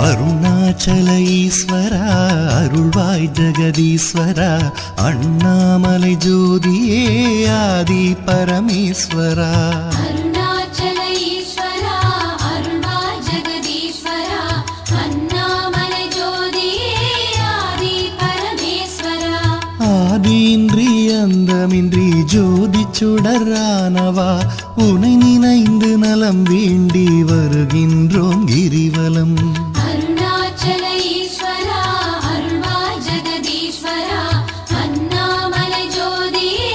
அருணாச்சல ஈஸ்வரா அருள்வாய் ஜெகதீஸ்வரா அண்ணாமலை ஜோதியே ஆதி பரமேஸ்வரா அருணாச்சல ஈஸ்வரா அருள்வாய் ஜெகதீஸ்வரா அண்ணாமலை ஜோதியே ஆதி பரமேஸ்வரா ஆதியின்றி அந்தமின்றி ஜோதி சுடரானவா உனை நினைந்து நலம் வேண்டி வருகின்றோம் கிரிவலம் அருணாச்சல ஈஸ்வரா அருள்வாய் ஜெகதீஸ்வரா அண்ணாமலை ஜோதியே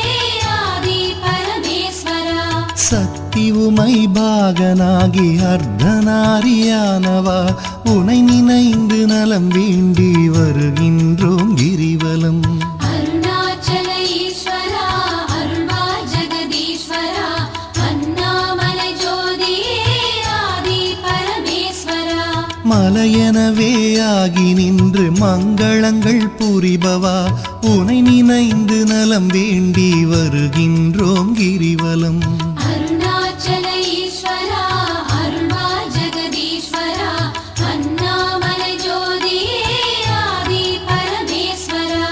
ஆதி பரமேஸ்வரா சக்தி உமை பாகனாகி அர்த்தநாரியானவா உனை நினைந்து நலம் வேண்டி வருகின்றோம் கிரிவலம் அருணாச்சல ஈஸ்வரா அருள்வாய் ஜெகதீஸ்வரா அண்ணாமலை ஜோதியே ஆதி பரமேஸ்வரா மலையெனவே ஆகி நின்று மங்களங்கள் புரிபவா உனை நினைந்து நலம் வேண்டி வருகின்றோம் கிரிவலம் அருணாச்சல ஈஸ்வரா அருள்வாய் ஜெகதீஸ்வரா அண்ணாமலை ஜோதியே ஆதி பரமேஸ்வரா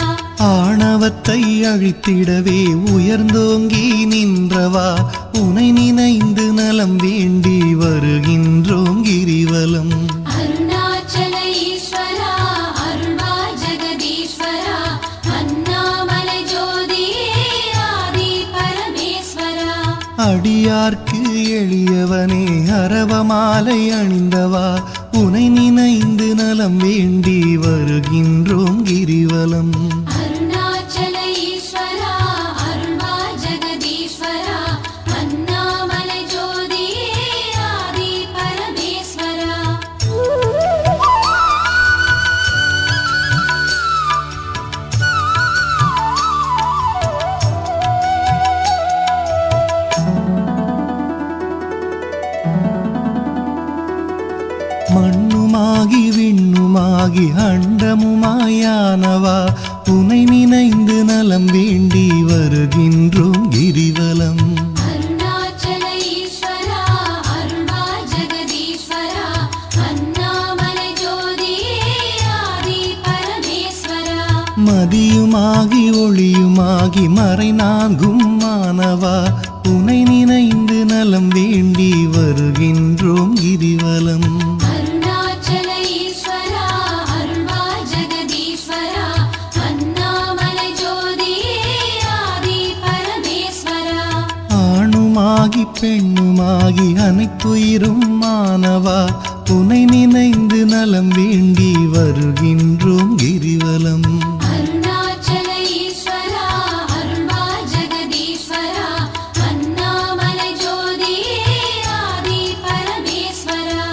ஆணவத்தை அழித்திடவே உயர்ந்தோங்கி நின்றவா உனை நினைந்து நலம் வேண்டி வருகின்றோம் கிரிவலம் அருணாச்சல ஈஸ்வரா அருள்வாய் ஜெகதீஸ்வரா அண்ணாமலை ஜோதியே ஆதி பரமேஸ்வரா அடியார்க்கு எளியவனே அரவமாலை அணிந்தவா உனை நினைந்து நலம் வேண்டி வருகின்றோம் கிரிவலம் அருணாச்சல ஈஸ்வரா அருள்வாய் ஜெகதீஸ்வரா அண்ணாமலை ஜோதியே ஆதி பரமேஸ்வரா மண்ணுமாகி விண்ணுமாகி அண்டமுமாயானவா உனை நினைந்து நலம் வேண்டி வருகின்றோம் கிரிவலம் அருணாச்சல ஈஸ்வரா அருள்வாய் ஜெகதீஸ்வரா அண்ணாமலை ஜோதியே ஆதி பரமேஸ்வரா மதியுமாகி ஒளியுமாகி மறைநான்கும் மானவா உனை நினைந்து நலம் வேண்டி வருகின்றோம் கிரிவலம் அருணாச்சல ஈஸ்வரா அருள்வாய் ஜெகதீஸ்வரா அண்ணாமலை ஜோதியே ஆதி பரமேஸ்வரா ஆணுமாகி பெண்ணுமாகி அனைத்துயிரும் மானவா உனை நினைந்து நலம் வேண்டி வருகின்றோம் கிரிவலம் அருணாச்சல ஈஸ்வரா அருள்வாய் ஜெகதீஸ்வரா அண்ணாமலை ஜோதியே ஆதி பரமேஸ்வரா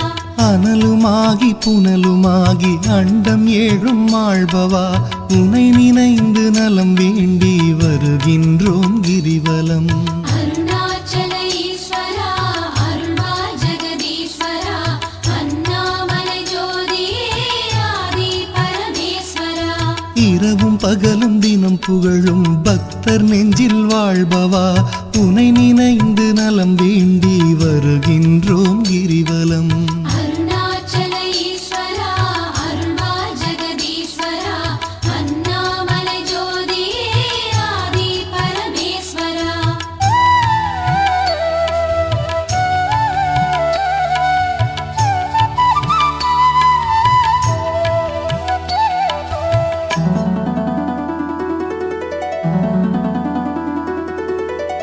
அனலுமாகி புனலுமாகி அண்டம் ஏழும் ஆள்பவா உனை நினைந்து நலம் வேண்டி வருகின்றோம் கிரிவலம் அருணாச்சல ஈஸ்வரா அருள்வாய் ஜெகதீஸ்வரா அண்ணாமலை ஜோதியே ஆதி பரமேஸ்வரா இரவும் பகலும் தினம் புகழும் பக்தர் நெஞ்சில் வாழ்பவா உனை நினைந்து நலம் வேண்டி வருகின்றோம் கிரிவலம் அருணாச்சல ஈஸ்வரா அருள்வாய் ஜெகதீஸ்வரா அண்ணாமலை ஜோதியே ஆதி பரமேஸ்வரா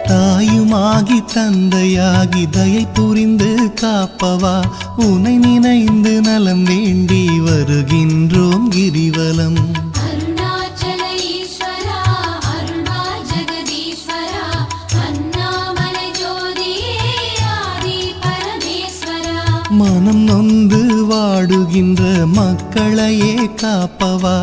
தாயுமாகி தந்தையாகி தயை புரிந்து காப்பவா உனை நினைந்து நலம் வேண்டி வருகின்றோம் கிரிவலம் அருணாச்சல ஈஸ்வரா அருள்வாய் ஜெகதீஸ்வரா அண்ணாமலை ஜோதியே ஆதி பரமேஸ்வரா மனம் நொந்து வாடுகின்ற மக்களையே காப்பவா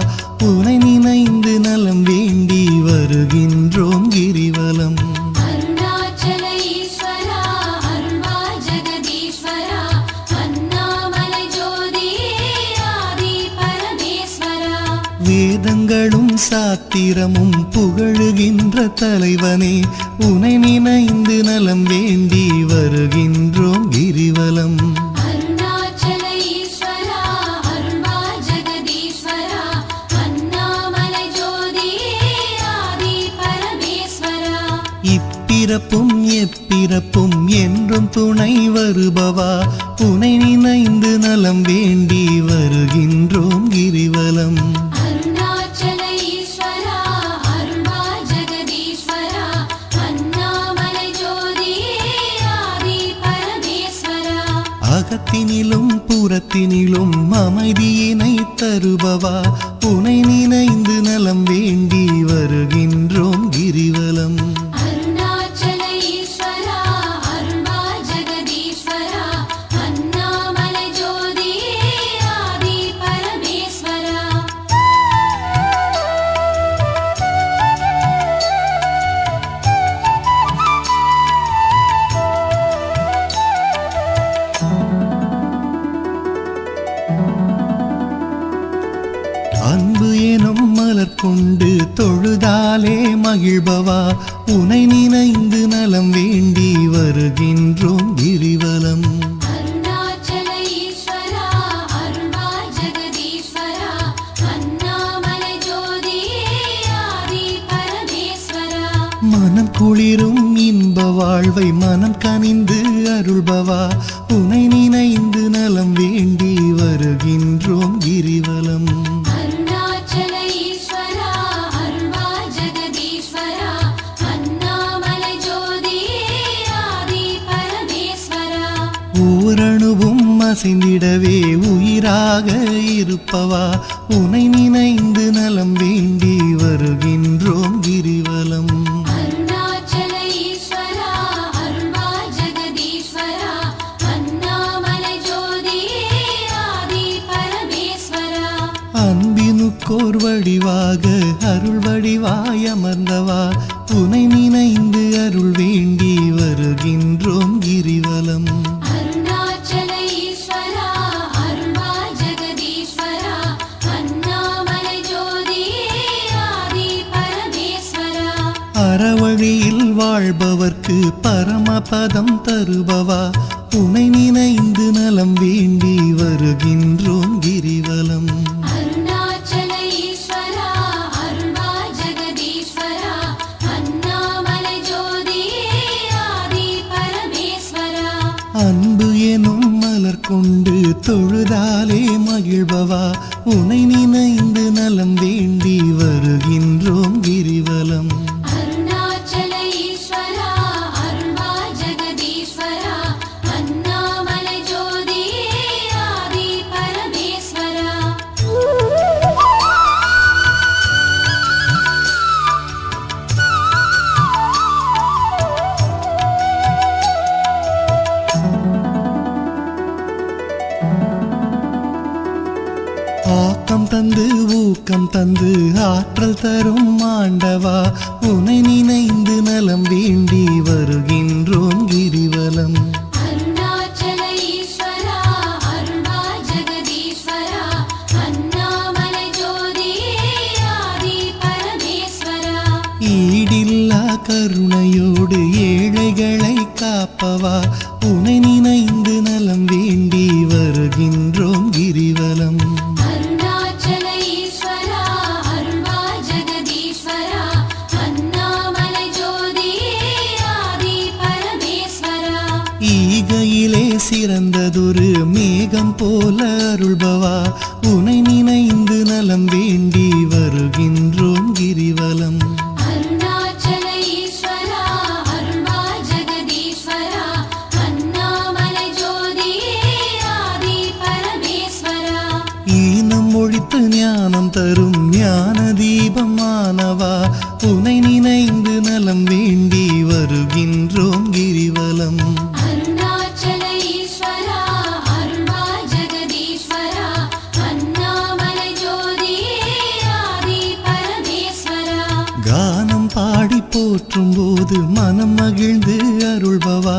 உனை நினைந்து நலம் வேண்டி வருகின்றோம் கிரிவலம் அருணாச்சல ஈஸ்வரா அருள்வாய் ஜெகதீஸ்வரா அண்ணாமலை ஜோதியே ஆதி பரமேஸ்வரா வேதங்களும் சாத்திரமும் புகழுகின்ற தலைவனே உனை நினைந்து நலம் வேண்டி வருகின்றோம் கிரிவலம் அருணாச்சல ஈஸ்வரா அருள்வாய் இப்பிறப்பும் எப்பிறப்பும் என்றும் துணை வருபவா உனை நினைந்து நலம் வேண்டி வருகின்றோம் கிரிவலம். அருணாச்சல ஈஸ்வரா அருள்வா ஜெகதீஸ்வரா அண்ணாமலை ஜோதியே ஆதி பரமேஸ்வரா. அகத்தினிலும் புறத்தினிலும் அமைதியினை தருபவா உனை நினைந்து நலம் வேண்டி வருகின்றோம் கிரிவலம். அருணாச்சல ஈஸ்வரா அருள்வா ஜெகதீஸ்வரா அண்ணாமலை ஜோதியே ஆதி பரமேஸ்வரா. அன்பு எனும் மலர் கொண்டு தொழுதாலே மகிழ்பவா உனை நினைந்து நலம் வேண்டி வருகின்றோம் கிரிவலம். அருணாச்சல ஈஸ்வரா அருள்வா ஜெகதீஸ்வரா அண்ணாமலை ஜோதியே ஆதி பரமேஸ்வரா. மனம் குளிரும் இன்ப வாழ்வை மனம் கனிந்து அருள்பவா உனை நினைந்து நலம் வேண்டி வருகின்றோம் கிரிவலம். அருணாச்சல ஈஸ்வரா அருள்வா ஜெகதீஸ்வரா அண்ணாமலை ஜோதியே ஆதி பரமேஸ்வரா. ஓரணுவும் அசைந்திடவே உயிராக இருப்பவா உனை நினைந்து நலம் வேண்டி வருகின்றோம் கிரிவலம். அருணாச்சல ஈஸ்வரா அருள்வா ஜெகதீஸ்வரா அண்ணாமலை ஜோதியே ஆதி பரமேஸ்வரா. அன்பினுக்கோர் வடிவாக அருள் வடிவாய் அமர்ந்தவா உனை நினைந்து அருள் வேண்டி வருகின்றோம் கிரிவலம். அருணாச்சல ஈஸ்வரா அருள்வா ஜெகதீஸ்வரா அண்ணாமலை ஜோதியே ஆதி பரமேஸ்வரா. அறவழியில் வாழ்பவர்க்கு பரமபதம் தருபவா உனை நினைந்து நலம் வேண்டி வருகின்றோம் கிரிவலம். அருணாச்சல ஈஸ்வரா அருள்வா ஜெகதீஸ்வரா அண்ணாமலை ஜோதியே ஆதி பரமேஸ்வரா. அன்பு எனும் மலர் கொண்டு தொழுதாலே மகிழ்பவா உனை நினைந்து நலம் வேண்டி வருகின்றோம் கிரிவலம். அருணாச்சல ஈஸ்வரா அருள்வா ஜெகதீஸ்வரா அண்ணாமலை ஜோதியே ஆதி பரமேஸ்வரா. ஆக்கம் தந்து ஊக்கம் தந்து ஆற்றல் தரும் ஆண்டவா உனை நினைந்து நலம் வேண்டி வருகின்றோம் கிரிவலம். அருணாச்சல ஈஸ்வரா அருள்வா ஜெகதீஸ்வரா அண்ணாமலை ஜோதியே ஆதி பரமேஸ்வரா. ஈடில்லா கருணையோடு ஏழைகளை காப்பவா உனை நினைந்து நலம் வேண்டி வருகின்றோம் கிரிவலம். அருணாச்சல ஈஸ்வரா அருள்வா ஜெகதீஸ்வரா அண்ணாமலை ஜோதியே ஆதி பரமேஸ்வரா. ஈகையிலே சிறந்ததொரு மேகம் போல அருள்பவா உனை நினைந்து நலம் வேண்டி வருகின்றோம் கிரிவலம். அருணாச்சல ஈஸ்வரா அருள்வா ஜெகதீஸ்வரா அண்ணாமலை ஜோதியே ஆதி பரமேஸ்வரா. ஈனம் ஒழித்து ஞானம் தரும் ஞான தீபமானவா உனை நினைந்து நலம் வேண்டி வருகின்றோம் கிரிவலம். அருணாச்சல ஈஸ்வரா அருள்வா ஜெகதீஸ்வரா அண்ணாமலை ஜோதியே ஆதி பரமேஸ்வரா. கானம் பாடி போற்றும் போது மனம் மகிழ்ந்து அருள்பவா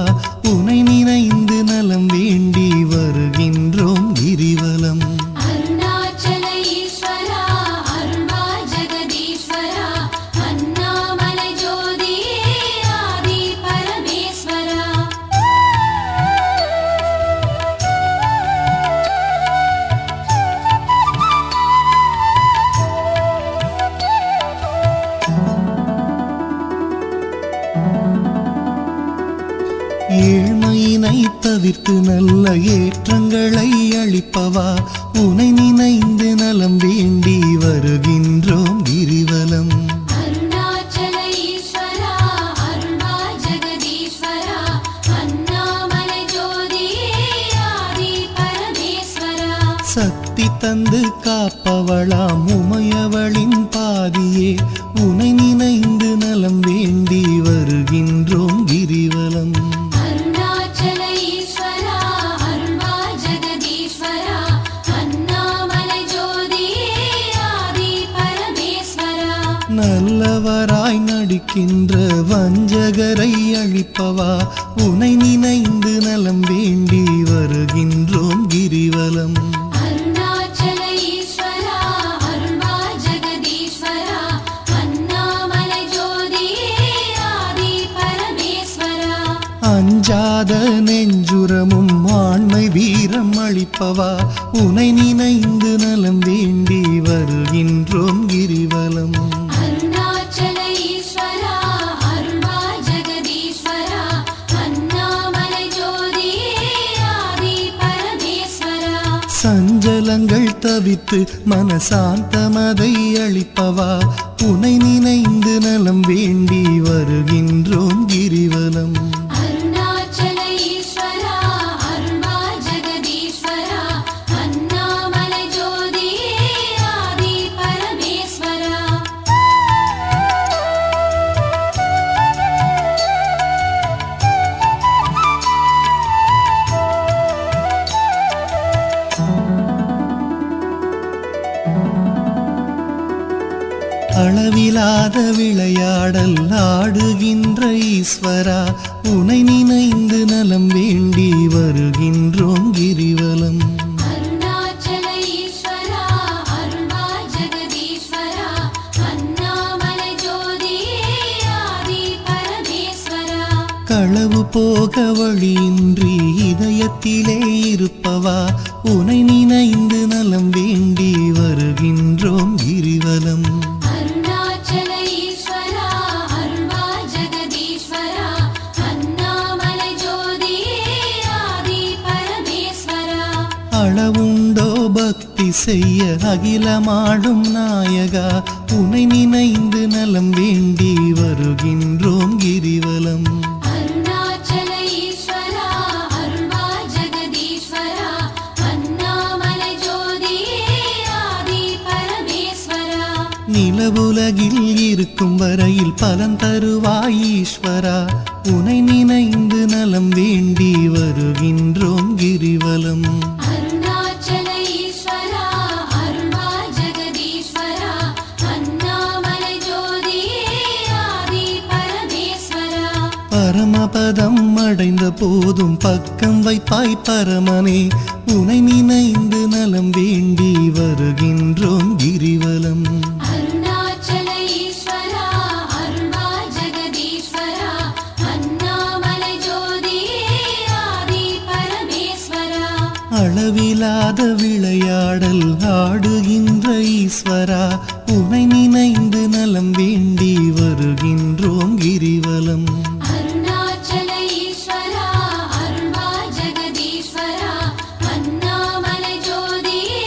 உனை நினைந்து நலம் வேண்டி வருகின்றோம் கிரிவலம். அருணாச்சல ஈஸ்வரா அருள்வா ஜெகதீஸ்வரா அண்ணாமலை ஜோதியே ஆதி பரமேஸ்வரா. தவிர்த்து நல்ல ஏற்றங்களை அளிப்பவா உனை நினைந்து நலம் வேண்டி வருகின்றோம் கிரிவலம். அருணாச்சல ஈஸ்வரா அருள்வா ஜெகதீஸ்வரா அண்ணாமலை ஜோதியே ஆதி பரமேஸ்வரா. சக்தி தந்து காப்பவளாம் உமையவளின் பாதியே உனை நினைந்து நலம் வேண்டி வருகின்றோம் கிரிவலம். அருணாச்சல ஈஸ்வரா அருள்வா ஜெகதீஸ்வரா அண்ணாமலை ஜோதியே ஆதி பரமேஸ்வரா. நல்லவராய் நடிக்கின்ற வஞ்சகரை அழிப்பவா உனை நினைந்து நலம் வேண்டி வருகின்றோம் கிரிவலம். அருணாச்சல ஈஸ்வரா அருள்வா ஜெகதீஸ்வரா அண்ணாமலை ஜோதியே ஆதி பரமேஸ்வரா. அஞ்சாத நெஞ்சுரமும் ஆண்மை வீரம் அளிப்பவா உனை நினைந்து நலம் வேண்டி வருகின்றோம் கிரிவலம். அருணாச்சல ஈஸ்வரா அருள்வா ஜெகதீஸ்வரா அண்ணாமலை ஜோதியே ஆதி பரமேஸ்வரா. சஞ்சலங்கள் தவித்து மனசாந்தமதை அளிப்பவா உனை நினைந்து நலம் வேண்டி வருகின்றோம் கிரிவலம். அருணாச்சல ஈஸ்வரா அருள்வா ஜெகதீஸ்வரா அண்ணாமலை ஜோதியே ஆதி பரமேஸ்வரா. அளவிலாத விளையாடல் ஆடுகின்ற ஈஸ்வரா உனை நினைந்து நலம் வேண்டி வருகின்றோம் கிரிவலம். அருணாச்சல ஈஸ்வரா அருள்வா ஜெகதீஸ்வரா அண்ணாமலை ஜோதியே ஆதி பரமேஸ்வரா. களவு போக வழியின்றி இதயத்திலே இருப்பவா உனை நினைந்து நலம் வேண்டி வருகின்றோம் கிரிவலம். அருணாச்சல ஈஸ்வரா அருள்வா ஜெகதீஸ்வரா அண்ணாமலை ஜோதியே ஆதி பரமேஸ்வரா. அளவுண்டோ பக்தி செய்ய அகிலமாடும் நாயகா உனை நினைந்து நலம் வேண்டி வருகின்றோம் கிரிவலம். அருணாச்சல ஈஸ்வரா அருள்வா ஜெகதீஸ்வரா அண்ணாமலை ஜோதியே ஆதி பரமேஸ்வரா. நிலவுலகில் இருக்கும் வரையில் பலன் தருவாய் ஈஸ்வரா உனை நினைந்து நலம் வேண்டி வருகின்றோம் கிரிவலம். அருணாச்சல ஈஸ்வரா அருள்வா ஜெகதீஸ்வரா அண்ணாமலை ஜோதியே ஆதி பரமேஸ்வரா. பரமபதம் அடைந்த போதும் பக்கம் வைப்பாய் பரமனே உனை நினைந்து நலம் வேண்டி வருகின்றோம் கிரிவலம். அருணாச்சல ஈஸ்வரா அருள்வா ஜெகதீஸ்வரா அண்ணாமலை ஜோதியே ஆதி பரமேஸ்வரா. அளவிலாத விளையாடல் ஆடுகின்ற ஈஸ்வரா உனை நினைந்து நலம் வேண்டி வருகின்றோம் கிரிவலம். அருணாச்சல ஈஸ்வரா அருள்வா ஜெகதீஸ்வரா அண்ணாமலை ஜோதியே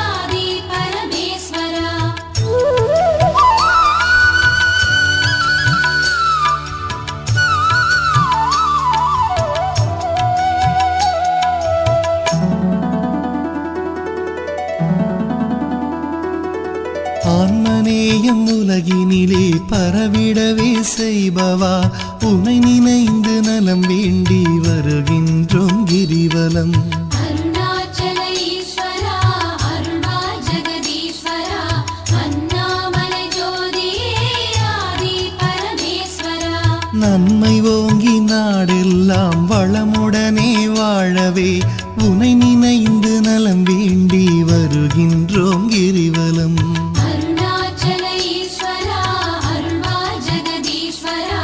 ஆதி பரமேஸ்வரா. ஆன்மநேயம் உலகினிலே பரவிடவே செய்பவா உனை நினைந்து நலம் வேண்டி வருகின்றோம் கிரிவலம். அருணாச்சல ஈஸ்வரா அருள்வா ஜெகதீஸ்வரா அண்ணாமலை ஜோதியே ஆதி பரமேஸ்வரா. நன்மை ஓங்கி நாடெல்லாம் வளமுடனே வாழவே உனை நினைந்து நலம் வேண்டி வருகின்றோம் கிரிவலம். அருணாச்சல ஈஸ்வரா அருள்வா ஜெகதீஸ்வரா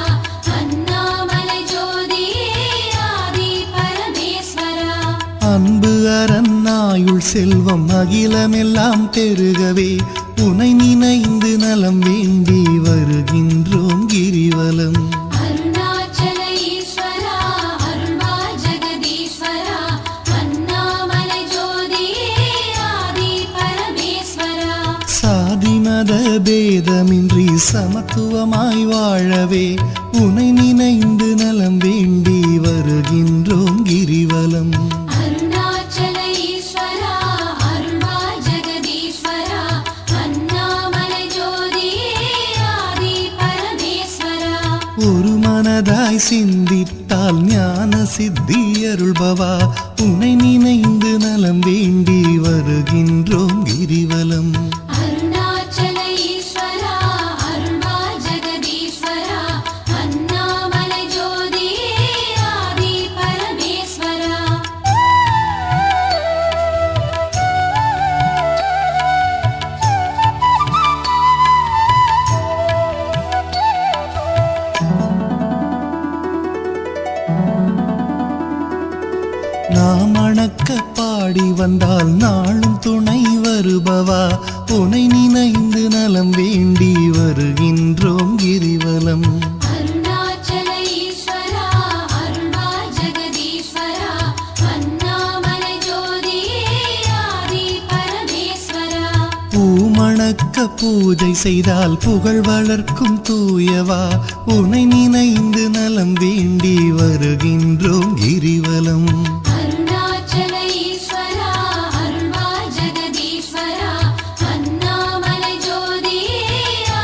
அண்ணாமலை ஜோதியே ஆதி பரமேஸ்வரா. அன்பு அரணாயுள் செல்வம் அகிலமெல்லாம் பெருகவே உனை நினைந்து நலம் வேண்டி வருகின்றோம் கிரிவலம். அருணாச்சல ஈஸ்வரா அருள்வா ஜெகதீஸ்வரா பேதமின்றி சமத்துவமாய் வாழவே உனை நினைந்து நலம் வேண்டி வருகின்றோம் கிரிவலம். அருணாச்சல ஈஸ்வரா அருள்வாய் ஜெகதீஸ்வரா அண்ணாமலை ஜோதியே ஆதி பரமேஸ்வரா. ஒரு மனதாய் சிந்தித்தால் ஞான சித்தி அருள்பவா உனை நினைந்து நலம் வேண்டி வருகின்றோம் கிரிவலம். அருணாச்சல ஈஸ்வரா அருள்வாய் ஜெகதீஸ்வரா அண்ணாமலை ஜோதியே ஆதி பரமேஸ்வரா. நாம் அணக்க பாடி வந்தால் நாளும் துணை வருபவா உனை நினைந்து நலம் வேண்டி வருகின்றோம் கிரிவலம். அருணாச்சல ஈஸ்வரா அருள்வாய் ஜெகதீஸ்வரா அண்ணாமலை ஜோதியே ஆதி பரமேஸ்வரா. பூமணக்க பூஜை செய்தால் புகழ் வளர்க்கும் தூயவா உனை நினைந்து நலம் வேண்டி வருகின்றோம் கிரிவலம். அருணாச்சல ஈஸ்வரா அருள்வாய் ஜெகதீஸ்வரா அண்ணாமலை ஜோதியே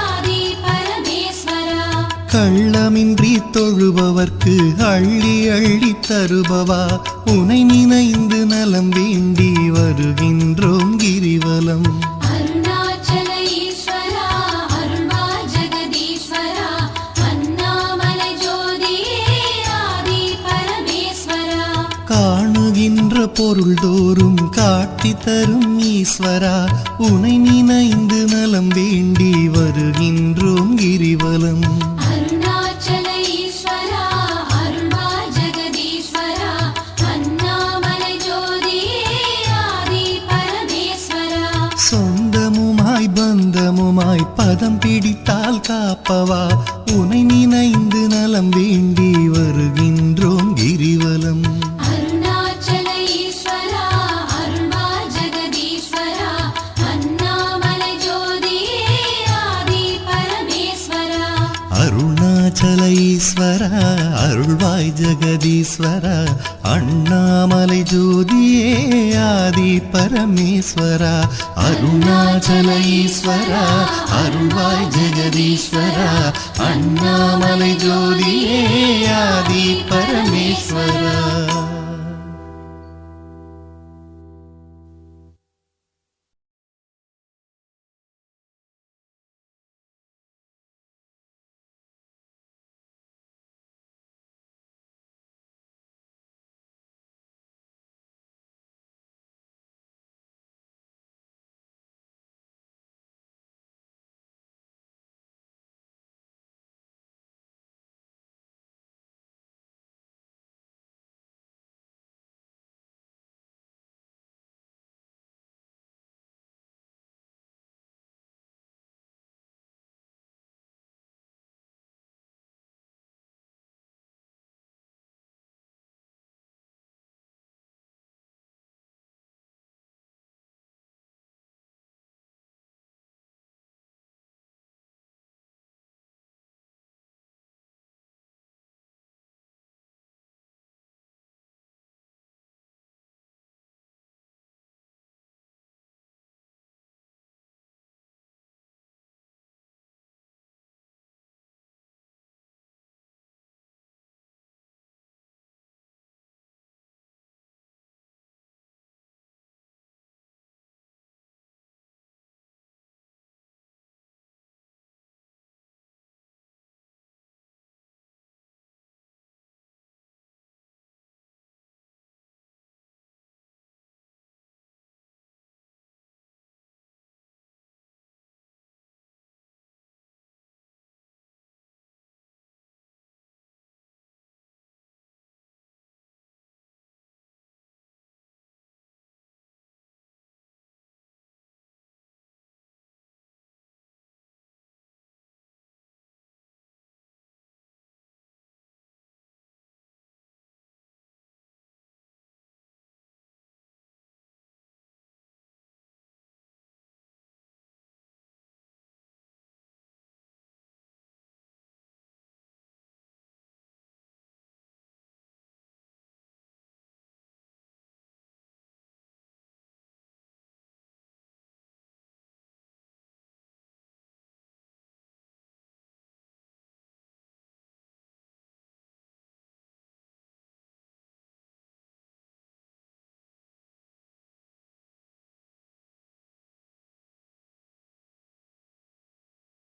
ஆதி பரமேஸ்வரா. கள்ளமின்றி தொழுபவர்க்கு அள்ளி அள்ளி தருபவா உனை நினைந்து நலம் வேண்டி வருகின்றோம் கிரிவலம். அருணாச்சல ஈஸ்வரா அருள்வாய் ஜெகதீஸ்வரா அண்ணாமலை ஜோதியே ஆதி பரமேஸ்வரா. காணுகின்ற பொருள் தோறும் காட்டி தரும் ஈஸ்வரா உனை நினைந்து நலம் வேண்டி வருகின்றோம் கிரிவலம். அருணாச்சல ஈஸ்வரா அருள்வாய் ஜெகதீஸ்வரா அண்ணாமலை ஜோதியே ஆதி பரமேஸ்வரா. சொந்தமுமாய் பந்தமுமாய் பதம் பிடித்தால் காப்பவா உனை நினைந்து நலம் வேண்டி வருகின்றோம் கிரிவலம். அருணாச்சல ஈஸ்வரா அருள்வாய் ஜெகதீஸ்வரா அண்ணாமலை ஜோதியே ஆதி பரமேஸ்வரா. அருணாச்சல ஈஸ்வரா அருள்வாய் ஜெகதீஸ்வரா அண்ணாமலை ஜோதியே ஆதி பரமேஸ்வரா. அருணாச்சல ஈஸ்வரா அருள்வாய் ஜெகதீஸ்வரா அண்ணாமலை ஜோதியே ஆதி பரமேஸ்வரா.